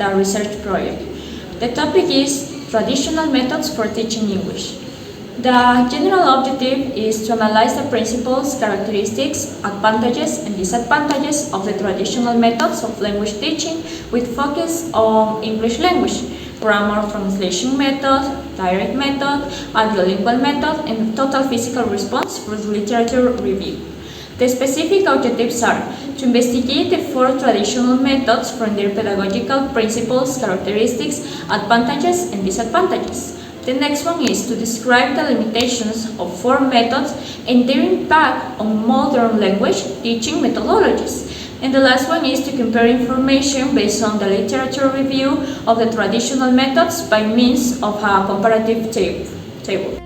the research project. The topic is traditional methods for teaching English. The general objective is to analyze the principles, characteristics, advantages, and disadvantages of the traditional methods of language teaching with focus on English language, grammar translation method, direct method, audiolingual method, and total physical response with literature review. The specific objectives are to investigate the four traditional methods from their pedagogical principles, characteristics, advantages, and disadvantages. The next one is to describe the limitations of four methods and their impact on modern language teaching methodologies. And the last one is to compare information based on the literature review of the traditional methods by means of a comparative table.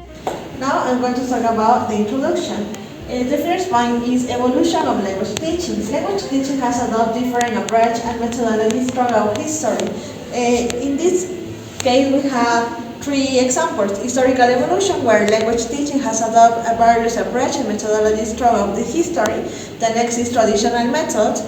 Now I'm going to talk about the introduction. The first point is evolution of language teaching. Language teaching has adopted different approach and methodologies throughout history. In this case, we have three examples. Historical evolution, where language teaching has adopted various approaches and methodologies throughout the history. The next is traditional methods,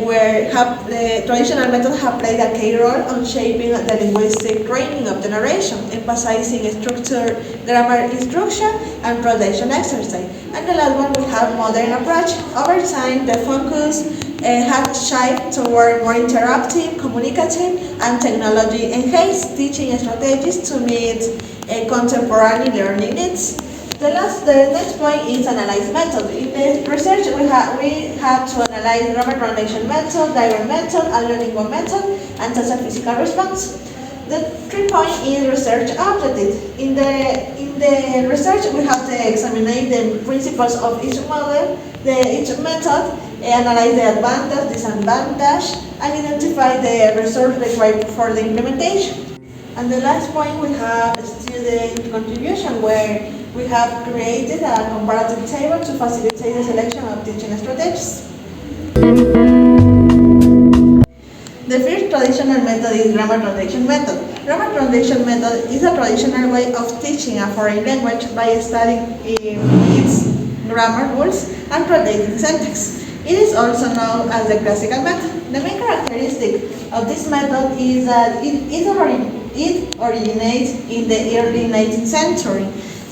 where the traditional methods have played a key role on shaping the linguistic training of the narration, emphasizing structure, grammar instruction, and pronunciation exercise. And the last one, we have modern approach. Over time, the focus has shifted toward more interactive, communicative, and technology-enhanced teaching strategies to meet contemporary learning needs. The next point is analyze method. In the research, we have to analyze grammar translation method, direct method, audiolingual method, and total physical response. The 3 point is research objective. In the research, we have to examine the principles of each model, each method, analyze the advantage, disadvantage, and identify the resource required for the implementation. And the last point, we have student contribution, where we have created a comparative table to facilitate the selection of teaching strategies. The first traditional method is grammar translation method. Grammar translation method is a traditional way of teaching a foreign language by studying its grammar rules and translating syntax. It is also known as the classical method. The main characteristic of this method is that it originates in the early 19th century.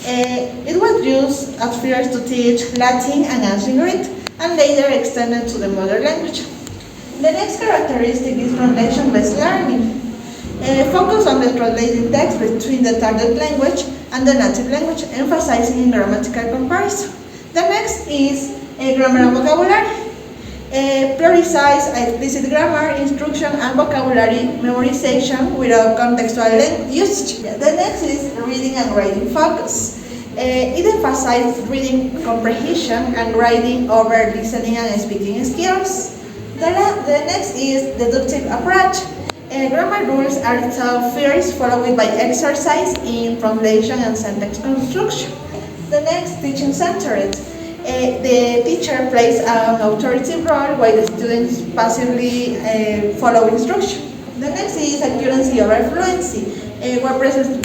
It was used at first to teach Latin and ancient Greek, and later extended to the modern language. The next characteristic is translation-based learning. Focus on the translating text between the target language and the native language, emphasizing grammatical comparison. The next is grammar and vocabulary. Prioritize explicit grammar, instruction, and vocabulary memorization without contextual usage. The next is reading and writing focus. It emphasizes reading comprehension and writing over listening and speaking skills. The next is deductive approach. Grammar rules are taught first, followed by exercise in translation and sentence construction. The next, teaching centered. The teacher plays an authoritative role while the students passively follow instruction. The next is accuracy over fluency, where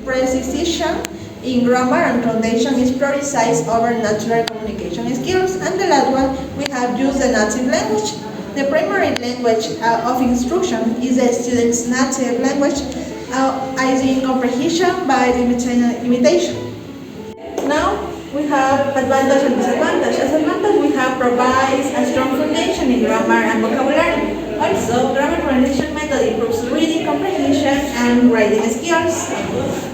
precision in grammar and translation is prioritized over natural communication skills. And the last one, we have used the native language. The primary language of instruction is the student's native language, aiding comprehension by imitation. Now, we have advantage and disadvantage. As advantage, we have provides a strong foundation in grammar and vocabulary. Also, grammar translation method improves reading comprehension and writing skills.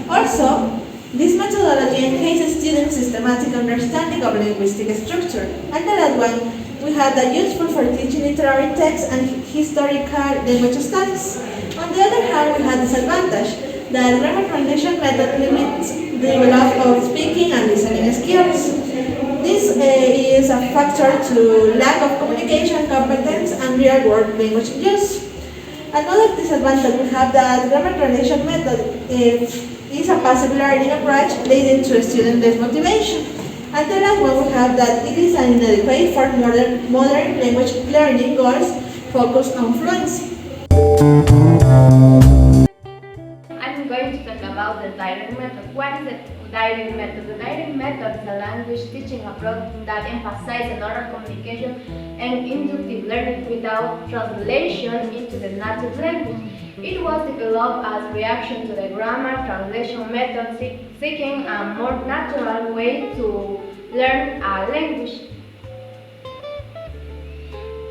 Also, this methodology enhances students' systematic understanding of linguistic structure. And the last one, we have that useful for teaching literary text and historical language studies. On the other hand, we have disadvantage. The grammar translation method limits the development of speaking and listening skills. This is a factor to lack of communication competence and real-world language use. Another disadvantage, we have that grammar translation method is a passive learning approach leading to student motivation. And the last one, we have that it is inadequate for modern language learning goals focused on fluency. I'm going to talk about the direct method. What is the direct method? The direct method is a language teaching approach that emphasizes oral communication and inductive learning without translation into the native language. It was developed as reaction to the grammar translation method, seeking a more natural way to learn a language.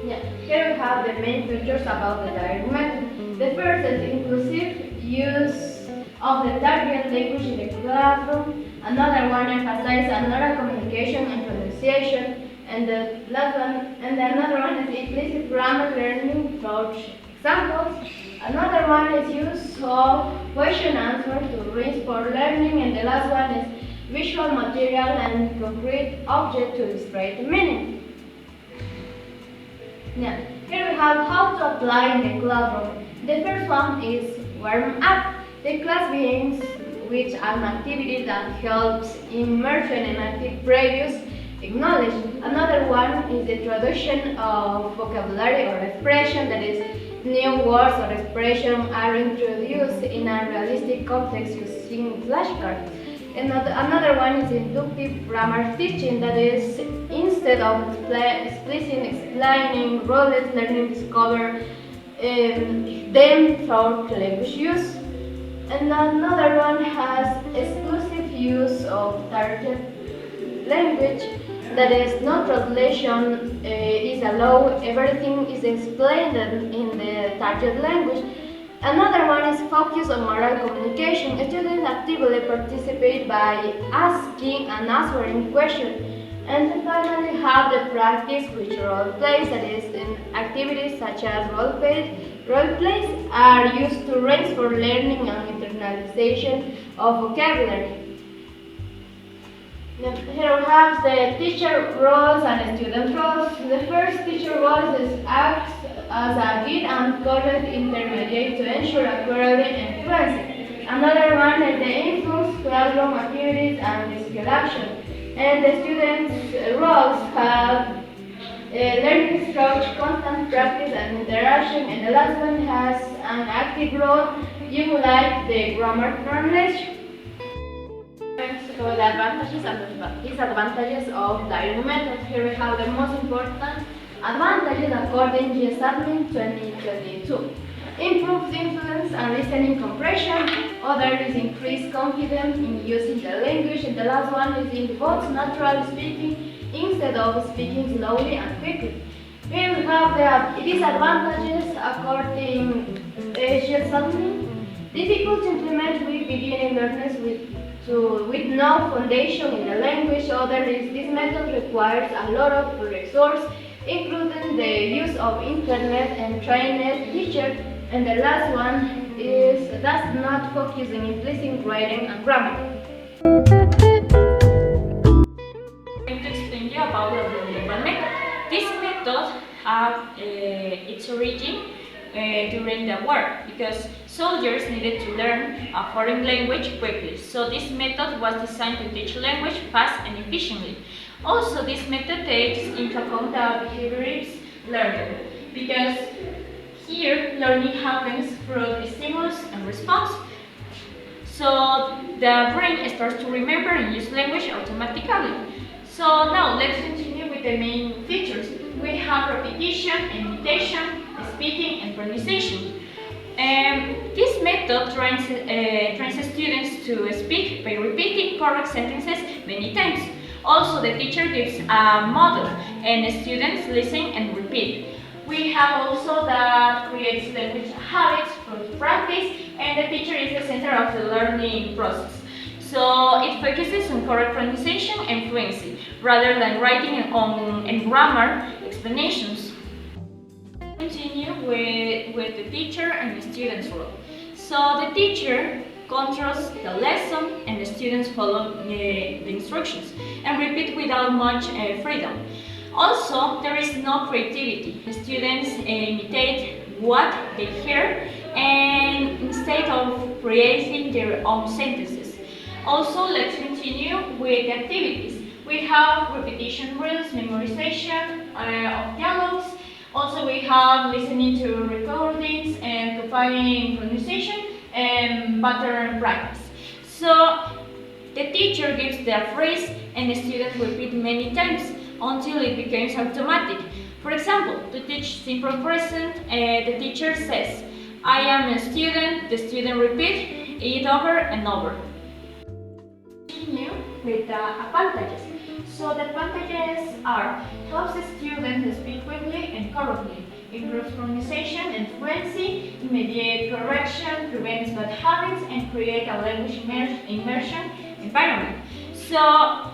Yeah. Here we have the main features about the direct method. The first is inclusive use of the target language in the classroom. Another one emphasizes oral communication and pronunciation. And another one is implicit grammar learning through examples. Another one is use of question answer to reinforce learning, and the last one is visual material and concrete object to illustrate the meaning. Yeah. Here we have how to apply in the classroom. The first one is warm up. The class begins with an activity that helps immersion in active previous knowledge. Another one is the introduction of vocabulary or expression, that is, new words or expressions are introduced in a realistic context using flashcards. Another one is inductive grammar teaching, that is, instead of explicitly explaining rules, learning discover them through language use. And another one has exclusive use of target language, that is, no translation is allowed, everything is explained in the target language. Another one is focus on oral communication. Students actively participate by asking and answering questions. And then finally have the practice which role plays, that is, in activities such as role plays are used to reinforce learning and internalization of vocabulary. Here we have the teacher roles and student roles. The first teacher role is acts as a guide and correct intermediate to ensure accuracy and fluency. Another one is the influence classroom activities and skill action. And the students' roles have learning through constant practice and interaction. And the last one has an active role, you like the grammar translation. So the advantages and disadvantages of direct method. Here we have the most important advantages according to GSADMIN 2022. Improves influence and listening comprehension. Other is increased confidence in using the language. And the last one is involves natural speaking instead of speaking slowly and quickly. Here we have the disadvantages according to GSADMIN. Difficult to implement with beginning learners with no foundation in the language. Other is this method requires a lot of resources, including the use of internet and trained teachers. And the last one is does not focus on implicit writing and grammar. I'm going to explain you about the bilingual method. This method had its origin during the war, because soldiers needed to learn a foreign language quickly. So this method was designed to teach language fast and efficiently. Also, this method takes into account the behaviorist learning, because here learning happens through stimulus and response. So the brain starts to remember and use language automatically. So now let's continue with the main features. We have repetition, imitation, speaking, and pronunciation. This method trains students to speak by repeating correct sentences many times. Also, the teacher gives a model and students listen and repeat. We have also that creates language habits through practice, and the teacher is the center of the learning process. So it focuses on correct pronunciation and fluency, rather than writing and grammar explanations. Continue with the teacher and the student's role. So the teacher controls the lesson and the students follow the instructions and repeat without much freedom. Also, there is no creativity. The students imitate what they hear and instead of creating their own sentences. Also, let's continue with the activities. We have repetition rules, memorization of dialogues. Also, we have listening to recordings and providing pronunciation and pattern practice. So, the teacher gives the phrase and the students repeat many times until it becomes automatic. For example, to teach simple present, the teacher says, I am a student, the student repeat it over and over. Continue with the advantages. So the advantages are helps the student to speak quickly and correctly, improves pronunciation and fluency, immediate correction, prevents bad habits, and create a language immersion environment. So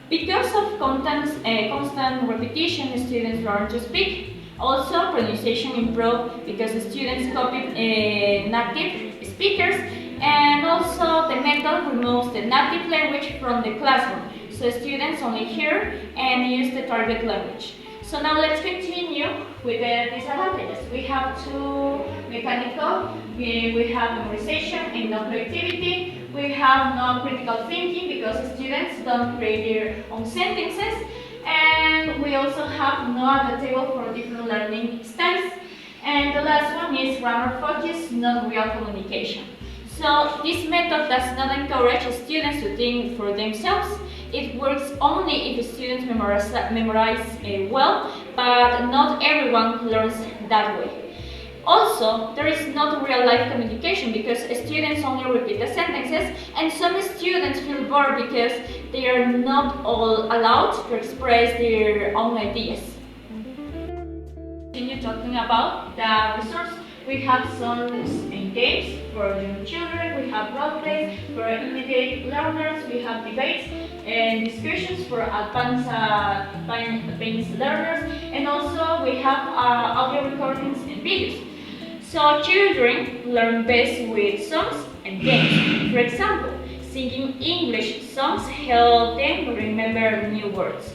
because of constant repetition, students learn to speak. Also, pronunciation improves because the students copy native speakers, and also the method removes the native language from the classroom, so students only hear and use the target language. So now let's continue with the disadvantages. We have two mechanical, we have memorization and no creativity. We have no critical thinking because students don't create their own sentences. And we also have no adaptable for different learning styles. And the last one is grammar focus, not real communication. So this method does not encourage students to think for themselves. It works only if students memorize well, but not everyone learns that way. Also, there is not real-life communication because students only repeat the sentences, and some students feel bored because they are not all allowed to express their own ideas. Continue talking about the resource. We have songs and games for young children, we have role plays for intermediate learners, we have debates and discussions for advanced learners, and also we have audio recordings and videos. So children learn best with songs and games. For example, singing English songs help them remember new words.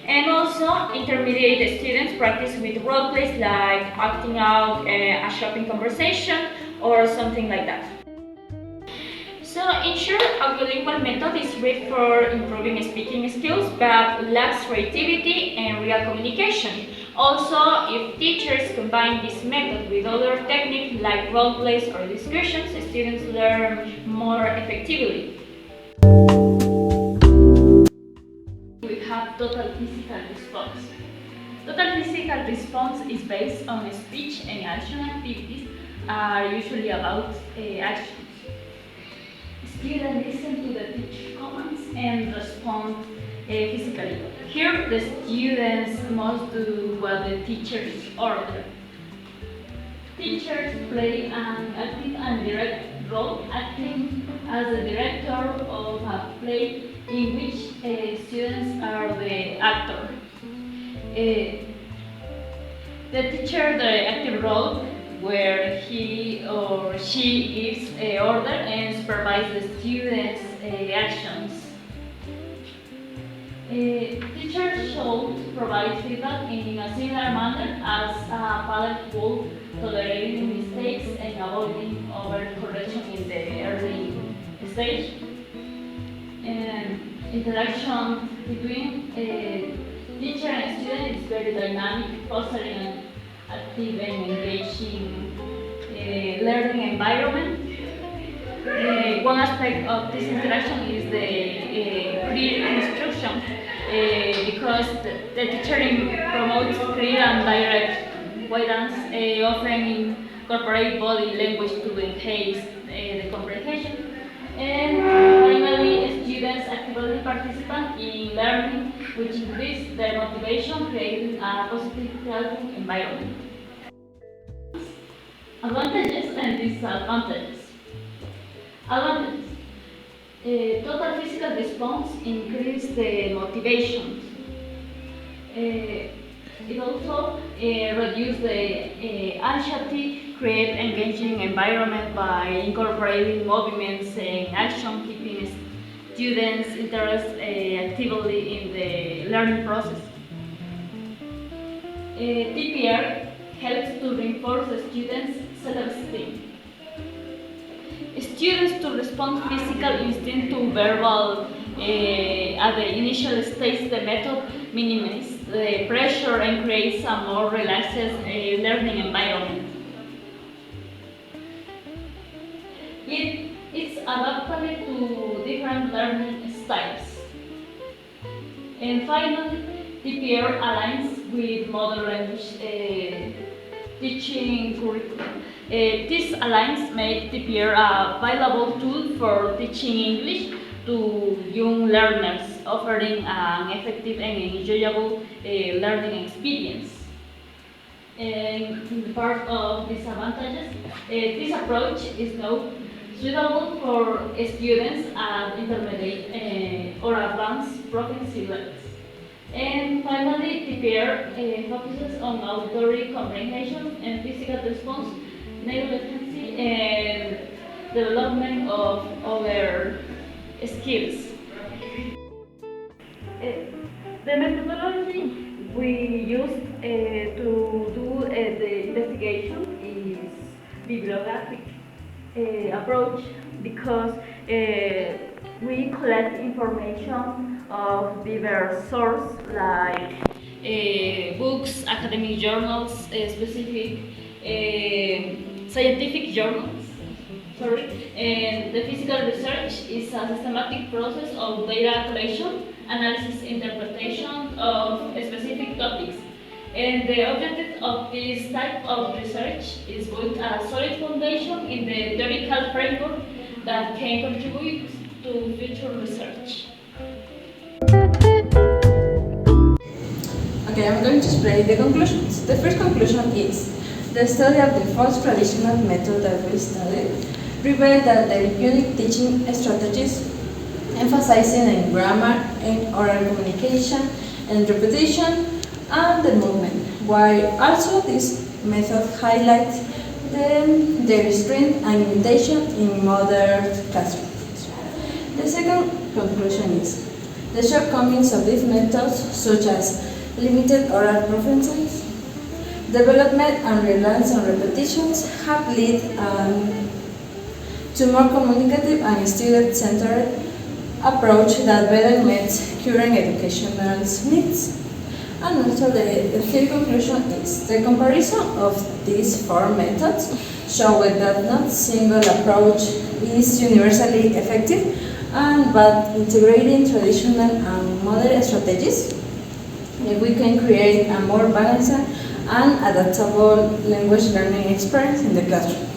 And also, intermediate students practice with role plays like acting out a shopping conversation or something like that. So, in short, audiolingual method is great for improving speaking skills but lacks creativity and real communication. Also, if teachers combine this method with other techniques like role plays or discussions, students learn more effectively. We have total physical response. Total physical response is based on speech and action activities, are usually about actions. Students listen to the teacher commands and respond physically. Here, the students must do what the teachers order. Teachers play an active and direct role, acting as the director of a play in which students are the actor. The teacher, the active role, where he or she gives order and supervises the students' actions. Teachers should provide feedback in a similar manner as a parent would, tolerating mistakes and avoiding overcorrection in the early stage. Interaction between teacher and student is very dynamic, fostering an active and engaging learning environment. One aspect of this interaction is the clear instruction, because the teacher promotes clear and direct guidance, often incorporate body language to enhance the comprehension. And finally, students actively participate in learning, which increases their motivation, creating a positive learning environment. Advantages and disadvantages. Advantages. Total physical response increases the motivation. It also reduces the anxiety, create engaging environment by incorporating movements and action, keeping students interested actively in the learning process. TPR helps to reinforce the students' self-esteem. Students to respond physical instinct to verbal at the initial stage. The method minimizes the pressure and creates a more relaxed learning environment. It's adaptable to different learning styles. And finally, TPR aligns with modern language teaching curriculum. These alliances make TPR a valuable tool for teaching English to young learners, offering an effective and enjoyable learning experience. In the part of disadvantages, this approach is not suitable for students at intermediate or advanced proficiency levels. And finally, TPR focuses on auditory comprehension and physical response, neurolatency, and development of other skills. The methodology we used to do the investigation is bibliographic approach because we collect information of diverse sources like books, academic journals, specific scientific journals. And the physical research is a systematic process of data collection, analysis, interpretation of specific topics. And the objective of this type of research is build a solid foundation in the theoretical framework that can contribute to future research. Okay, I'm going to explain the conclusions. The first conclusion is the study of the false traditional method that we studied revealed that the unique teaching strategies emphasizing in grammar and oral communication and repetition and the movement, while also this method highlights their strength and limitation in modern classrooms. The second conclusion is the shortcomings of these methods, such as limited oral proficiency, development and reliance on repetitions, have led to more communicative and student-centered approach that better meets current educational needs. And also the third conclusion is the comparison of these four methods showed that not single approach is universally effective, but integrating traditional and modern strategies, we can create a more balanced and adaptable language learning experience in the classroom.